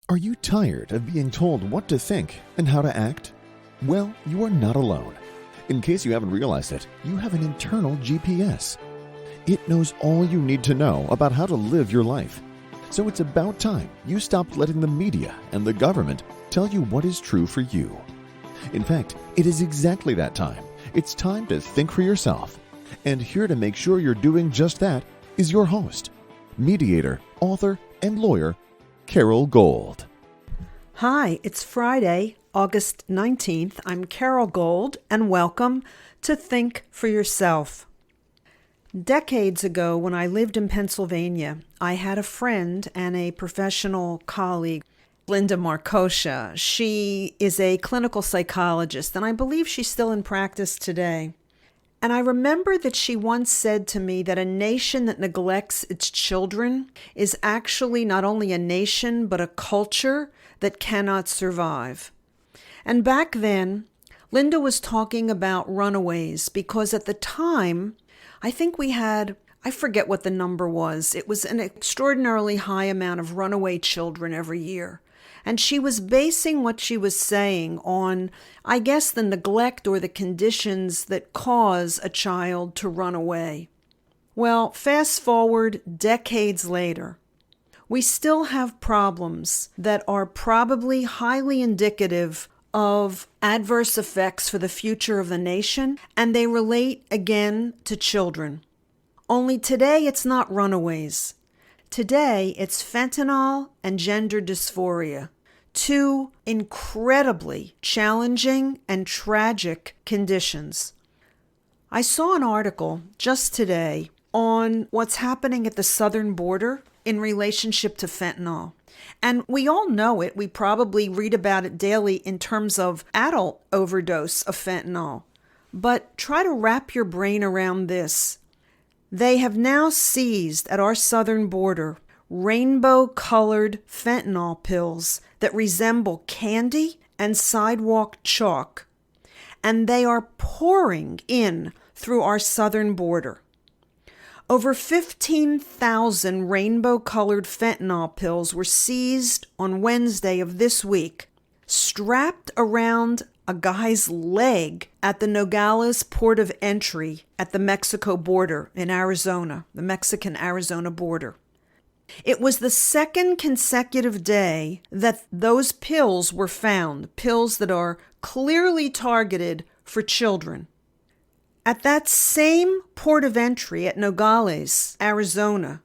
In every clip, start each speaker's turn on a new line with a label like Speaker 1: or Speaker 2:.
Speaker 1: Are you tired of being told what to think and how to act? Well, you are not alone. In case you haven't realized it, you have an internal GPS. It knows all you need to know about how to live your life. So it's about time you stopped letting the media and the government tell you what is true for you. In fact, it is exactly that time. It's time to think for yourself. And here to make sure you're doing just that is your host, mediator, author, and lawyer, Carol Gold.
Speaker 2: Hi, it's Friday, August 19th. I'm Carol Gold, and welcome to Think for Yourself. Decades ago, when I lived in Pennsylvania, I had a friend and a professional colleague, Linda Markosha. She is a clinical psychologist, and I believe she's still in practice today. And I remember that she once said to me that a nation that neglects its children is actually not only a nation, but a culture that cannot survive. And back then, Linda was talking about runaways because at the time, I think we had, I forget what the number was. It was an extraordinarily high amount of runaway children every year. And she was basing what she was saying on, I guess, the neglect or the conditions that cause a child to run away. Well, fast forward decades later, we still have problems that are probably highly indicative of adverse effects for the future of the nation, and they relate again to children. Only today it's not runaways. Today it's fentanyl and gender dysphoria, two incredibly challenging and tragic conditions. I saw an article just today on what's happening at the southern border in relationship to fentanyl. And we all know it. We probably read about it daily in terms of adult overdose of fentanyl. But try to wrap your brain around this. They have now seized at our southern border rainbow-colored fentanyl pills that resemble candy and sidewalk chalk. And they are pouring in through our southern border. Over 15,000 rainbow-colored fentanyl pills were seized on Wednesday of this week, strapped around a guy's leg at the Nogales port of entry at the Mexico border in Arizona, the Mexican-Arizona border. It was the second consecutive day that those pills were found, pills that are clearly targeted for children. At that same port of entry at Nogales, Arizona,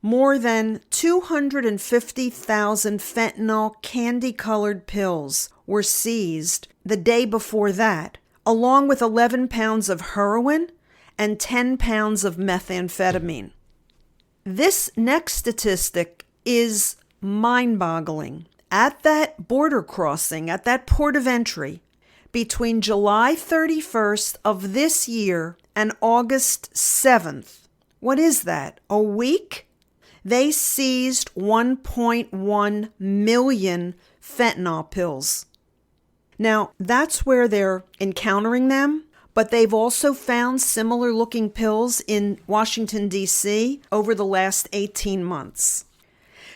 Speaker 2: more than 250,000 fentanyl candy-colored pills were seized the day before that, along with 11 pounds of heroin and 10 pounds of methamphetamine. This next statistic is mind-boggling. At that border crossing, at that port of entry, between July 31st of this year and August 7th, what is that, a week? They seized 1.1 million fentanyl pills. Now, that's where they're encountering them, but they've also found similar looking pills in Washington, D.C. over the last 18 months.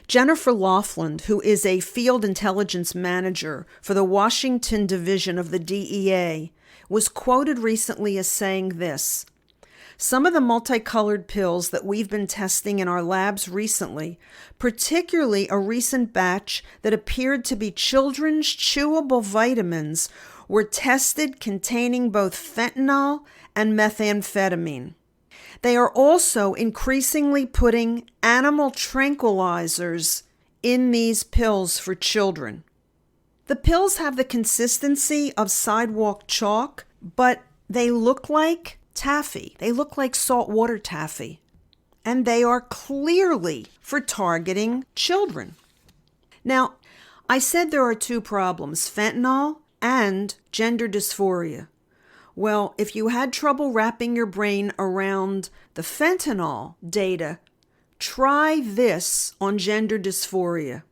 Speaker 2: Jennifer Laughlin, who is a field intelligence manager for the Washington division of the DEA, was quoted recently as saying this: "Some of the multicolored pills that we've been testing in our labs recently, particularly a recent batch that appeared to be children's chewable vitamins, were tested containing both fentanyl and methamphetamine. They are also increasingly putting animal tranquilizers in these pills for children." The pills have the consistency of sidewalk chalk, but they look like taffy. They look like saltwater taffy. And they are clearly for targeting children. Now, I said there are two problems, fentanyl and gender dysphoria. Well, if you had trouble wrapping your brain around the fentanyl data, try this on gender dysphoria.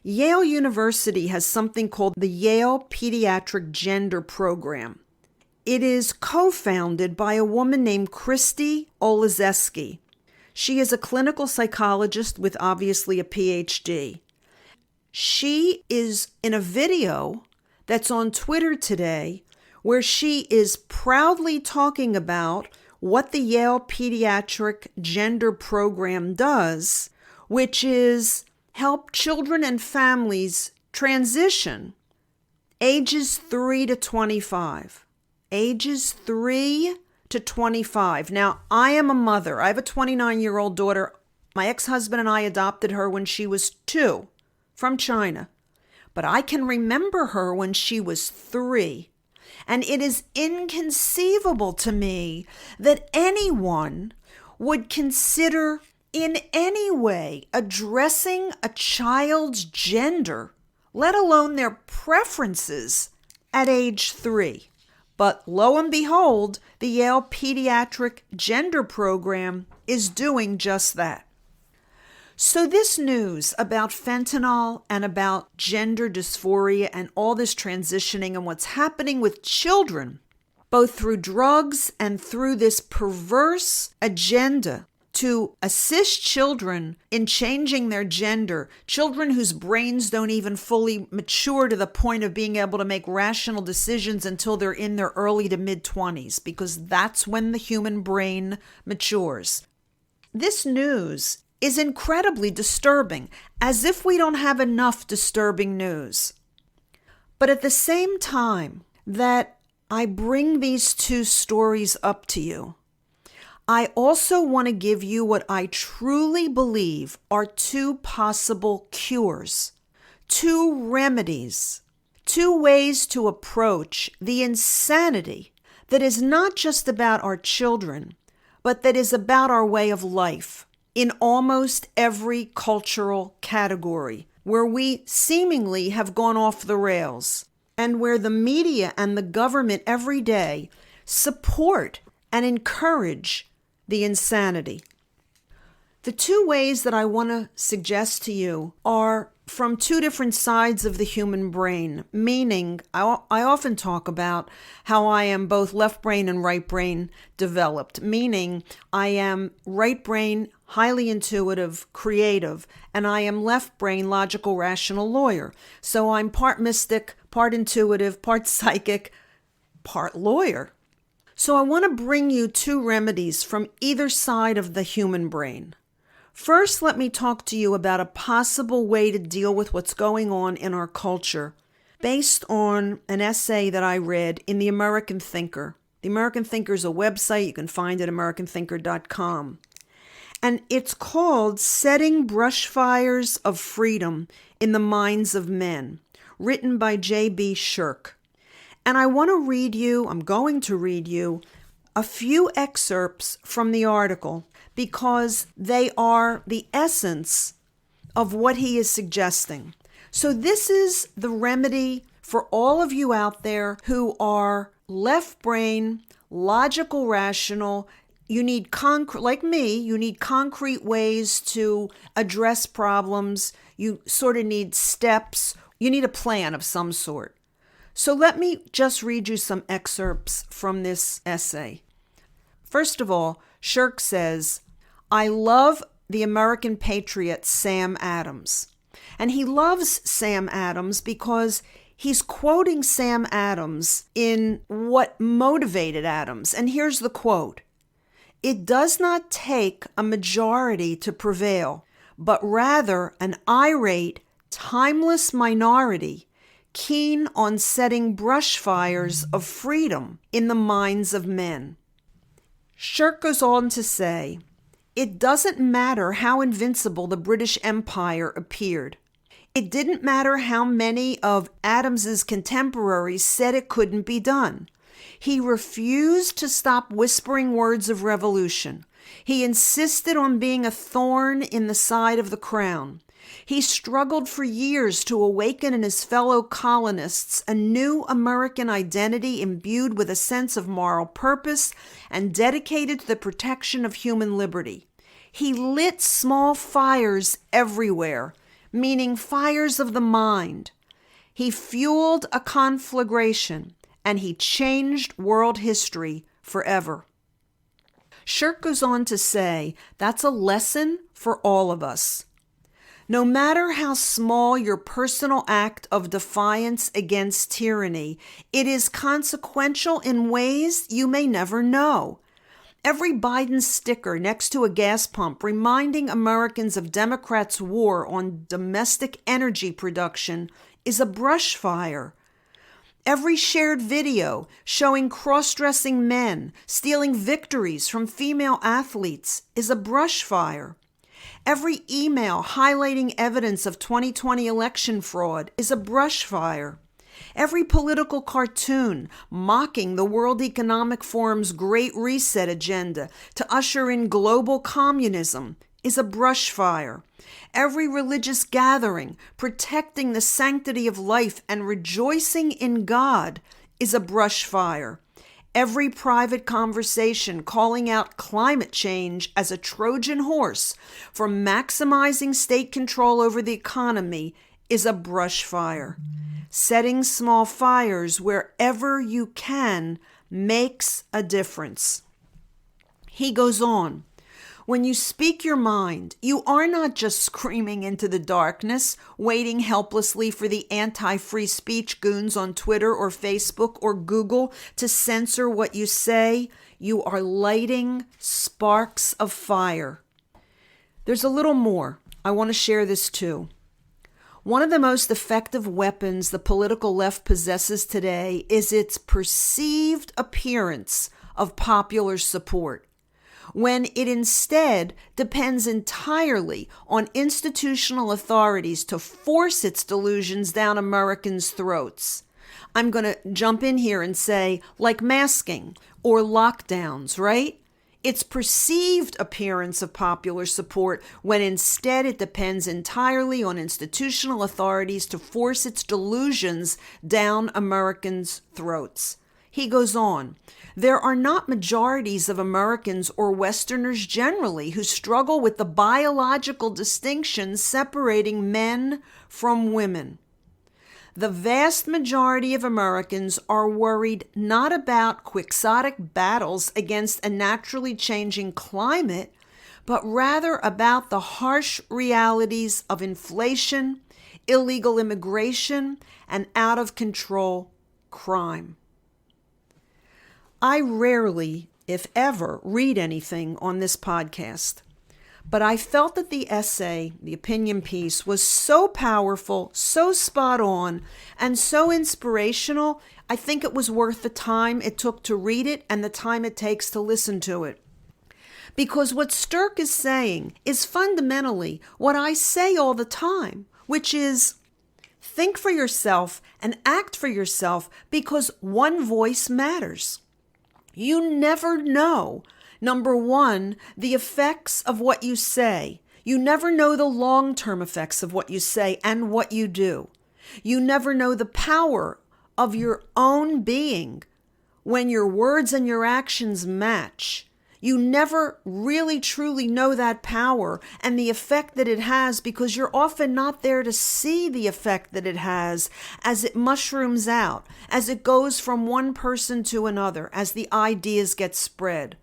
Speaker 2: Yale University has something called the Yale Pediatric Gender Program. It is co-founded by a woman named Christy Olezeski. She is a clinical psychologist with obviously a PhD. She is in a video that's on Twitter today where she is proudly talking about what the Yale Pediatric Gender Program does, which is help children and families transition ages 3 to 25. Ages 3 to 25. Now, I am a mother. I have a 29-year-old daughter. My ex-husband and I adopted her when she was 2 from China. But I can remember her when she was 3. And it is inconceivable to me that anyone would consider in any way addressing a child's gender, let alone their preferences, at age 3. But lo and behold, the Yale Pediatric Gender Program is doing just that. So this news about fentanyl and about gender dysphoria and all this transitioning and what's happening with children, both through drugs and through this perverse agenda to assist children in changing their gender, children whose brains don't even fully mature to the point of being able to make rational decisions until they're in their early to mid-20s, because that's when the human brain matures. This news is incredibly disturbing, as if we don't have enough disturbing news. But at the same time that I bring these two stories up to you, I also want to give you what I truly believe are two possible cures, two remedies, two ways to approach the insanity that is not just about our children, but that is about our way of life in almost every cultural category, where we seemingly have gone off the rails, and where the media and the government every day support and encourage the insanity. The two ways that I want to suggest to you are from two different sides of the human brain, meaning I often talk about how I am both left brain and right brain developed, meaning I am right brain, highly intuitive, creative, and I am left brain, logical, rational lawyer. So I'm part mystic, part intuitive, part psychic, part lawyer. So I want to bring you two remedies from either side of the human brain. First, let me talk to you about a possible way to deal with what's going on in our culture based on an essay that I read in The American Thinker. The American Thinker is a website. You can find it at americanthinker.com. And it's called Setting Brushfires of Freedom in the Minds of Men, written by J.B. Shirk. And I'm going to read you a few excerpts from the article because they are the essence of what he is suggesting. So this is the remedy for all of you out there who are left brain, logical, rational. You need like me, you need concrete ways to address problems. You sort of need steps. You need a plan of some sort. So let me just read you some excerpts from this essay. First of all, Shirk says, I love the American patriot Sam Adams. And he loves Sam Adams because he's quoting Sam Adams in what motivated Adams. And here's the quote. It does not take a majority to prevail, but rather an irate, timeless minority keen on setting brushfires of freedom in the minds of men. Shirk goes on to say, it doesn't matter how invincible the British Empire appeared. It didn't matter how many of Adams's contemporaries said it couldn't be done. He refused to stop whispering words of revolution. He insisted on being a thorn in the side of the crown. He struggled for years to awaken in his fellow colonists a new American identity imbued with a sense of moral purpose and dedicated to the protection of human liberty. He lit small fires everywhere, meaning fires of the mind. He fueled a conflagration, and he changed world history forever. Shirk goes on to say that's a lesson for all of us. No matter how small your personal act of defiance against tyranny, it is consequential in ways you may never know. Every Biden sticker next to a gas pump reminding Americans of Democrats' war on domestic energy production is a brush fire. Every shared video showing cross-dressing men stealing victories from female athletes is a brush fire. Every email highlighting evidence of 2020 election fraud is a brush fire. Every political cartoon mocking the World Economic Forum's Great Reset agenda to usher in global communism is a brush fire. Every religious gathering protecting the sanctity of life and rejoicing in God is a brush fire. Every private conversation calling out climate change as a Trojan horse for maximizing state control over the economy is a brush fire. Setting small fires wherever you can makes a difference. He goes on, when you speak your mind, you are not just screaming into the darkness, waiting helplessly for the anti-free speech goons on Twitter or Facebook or Google to censor what you say. You are lighting sparks of fire. There's a little more. I want to share this too. One of the most effective weapons the political left possesses today is its perceived appearance of popular support, when it instead depends entirely on institutional authorities to force its delusions down Americans' throats. I'm going to jump in here and say, like masking or lockdowns, right? Its perceived appearance of popular support when instead it depends entirely on institutional authorities to force its delusions down Americans' throats. He goes on, there are not majorities of Americans or Westerners generally who struggle with the biological distinctions separating men from women. The vast majority of Americans are worried not about quixotic battles against a naturally changing climate, but rather about the harsh realities of inflation, illegal immigration, and out-of-control crime. I rarely, if ever, read anything on this podcast, but I felt that the essay, the opinion piece, was so powerful, so spot on, and so inspirational, I think it was worth the time it took to read it and the time it takes to listen to it. Because what Stirk is saying is fundamentally what I say all the time, which is think for yourself and act for yourself because one voice matters. You never know, number one, the effects of what you say. You never know the long-term effects of what you say and what you do. You never know the power of your own being when your words and your actions match. You never really truly know that power and the effect that it has because you're often not there to see the effect that it has as it mushrooms out, as it goes from one person to another, as the ideas get spread.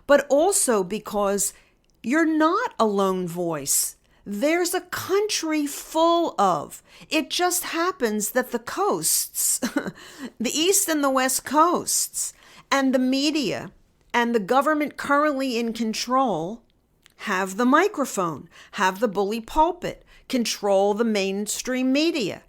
Speaker 2: But also because you're not a lone voice. There's a country full of. It just happens that the coasts, the East and the West coasts, and the media, and the government currently in control have the microphone, have the bully pulpit, control the mainstream media.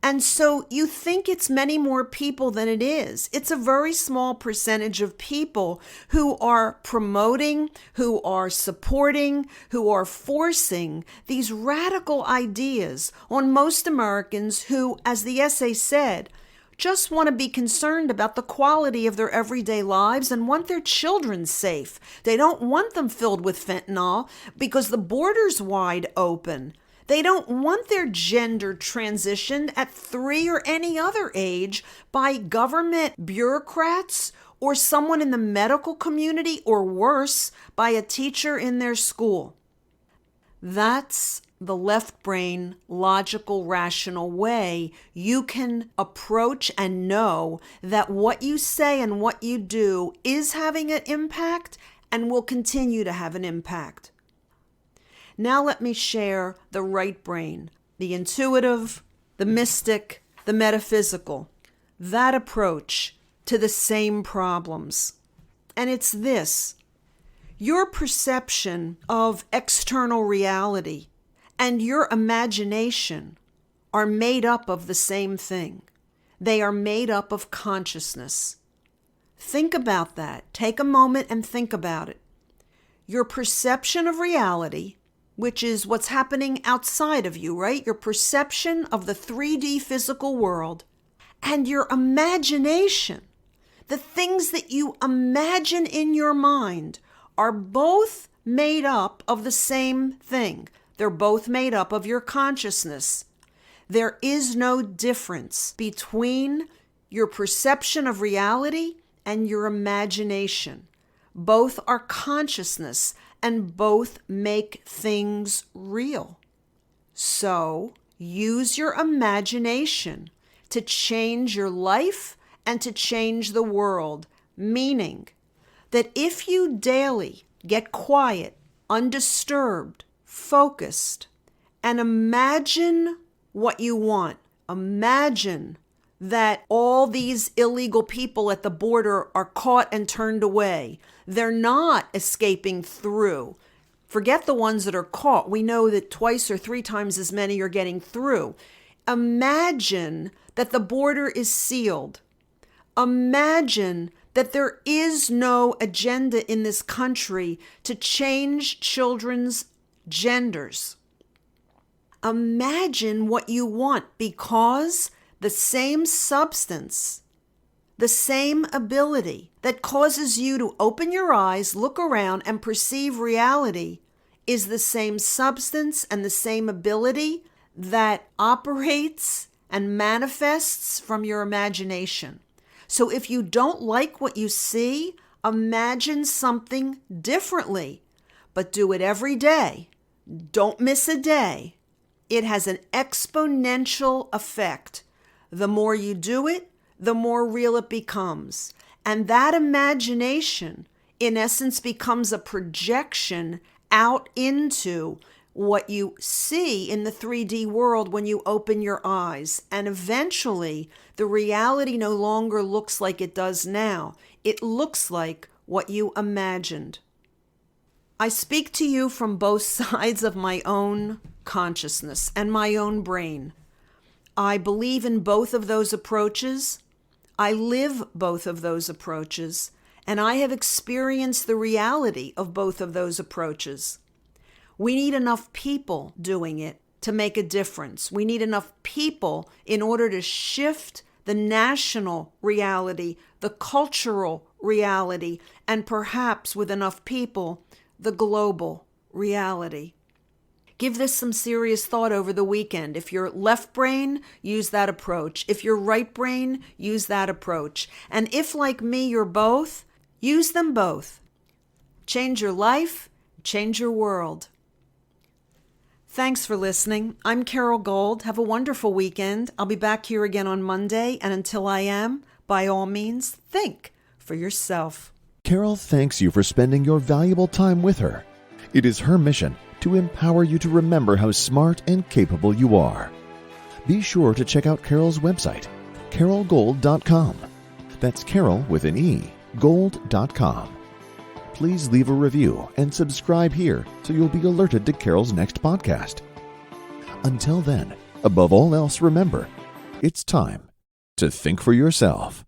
Speaker 2: And so you think it's many more people than it is. It's a very small percentage of people who are promoting, who are supporting, who are forcing these radical ideas on most Americans who, as the essay said, just want to be concerned about the quality of their everyday lives and want their children safe. They don't want them filled with fentanyl because the border's wide open. They don't want their gender transitioned at 3 or any other age by government bureaucrats or someone in the medical community, or worse, by a teacher in their school. That's the left brain, logical, rational way you can approach and know that what you say and what you do is having an impact and will continue to have an impact. Now let me share the right brain, the intuitive, the mystic, the metaphysical, that approach to the same problems. And it's this: your perception of external reality and your imagination are made up of the same thing. They are made up of consciousness. Think about that. Take a moment and think about it. Your perception of reality, which is what's happening outside of you, right? Your perception of the 3D physical world, and your imagination, the things that you imagine in your mind, are both made up of the same thing. They're both made up of your consciousness. There is no difference between your perception of reality and your imagination. Both are consciousness and both make things real. So use your imagination to change your life and to change the world, meaning that if you daily get quiet, undisturbed, focused, and imagine what you want, imagine that all these illegal people at the border are caught and turned away. They're not escaping through. Forget the ones that are caught. We know that twice or three times as many are getting through. Imagine that the border is sealed. Imagine that there is no agenda in this country to change children's genders. Imagine what you want, because the same substance, the same ability that causes you to open your eyes, look around, and perceive reality is the same substance and the same ability that operates and manifests from your imagination. So if you don't like what you see, imagine something differently, but do it every day. Don't miss a day. It has an exponential effect. The more you do it, the more real it becomes. And that imagination, in essence, becomes a projection out into what you see in the 3D world when you open your eyes. And eventually, the reality no longer looks like it does now. It looks like what you imagined. I speak to you from both sides of my own consciousness and my own brain. I believe in both of those approaches. I live both of those approaches, and I have experienced the reality of both of those approaches. We need enough people doing it to make a difference. We need enough people in order to shift the national reality, the cultural reality, and perhaps with enough people, the global reality. Give this some serious thought over the weekend. If you're left brain, use that approach. If you're right brain, use that approach. And if, like me, you're both, use them both. Change your life, change your world. Thanks for listening. I'm Carol Gold. Have a wonderful weekend. I'll be back here again on Monday. And until I am, by all means, think for yourself.
Speaker 1: Carol thanks you for spending your valuable time with her. It is her mission to empower you to remember how smart and capable you are. Be sure to check out Carol's website, carolgold.com. That's Carol with an E, gold.com. Please leave a review and subscribe here so you'll be alerted to Carol's next podcast. Until then, above all else, remember, it's time to think for yourself.